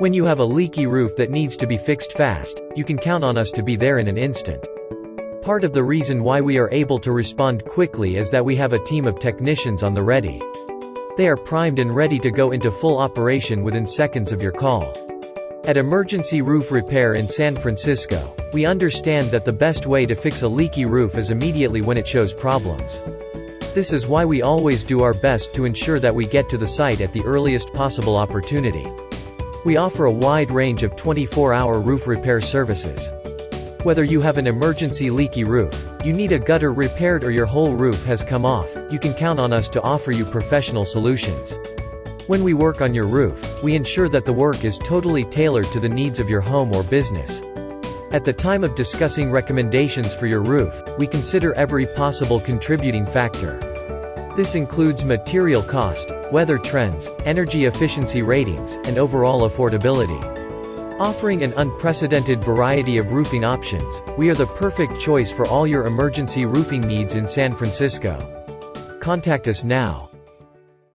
When you have a leaky roof that needs to be fixed fast, you can count on us to be there in an instant. Part of the reason why we are able to respond quickly is that we have a team of technicians on the ready. They are primed and ready to go into full operation within seconds of your call. At Emergency Roof Repair in San Francisco, we understand that the best way to fix a leaky roof is immediately when it shows problems. This is why we always do our best to ensure that we get to the site at the earliest possible opportunity. We offer a wide range of 24-hour roof repair services. Whether you have an emergency leaky roof, you need a gutter repaired, or your whole roof has come off, you can count on us to offer you professional solutions. When we work on your roof, we ensure that the work is totally tailored to the needs of your home or business. At the time of discussing recommendations for your roof, we consider every possible contributing factor. This includes material cost, weather trends, energy efficiency ratings, and overall affordability. Offering an unprecedented variety of roofing options, we are the perfect choice for all your emergency roofing needs in San Francisco. Contact us now.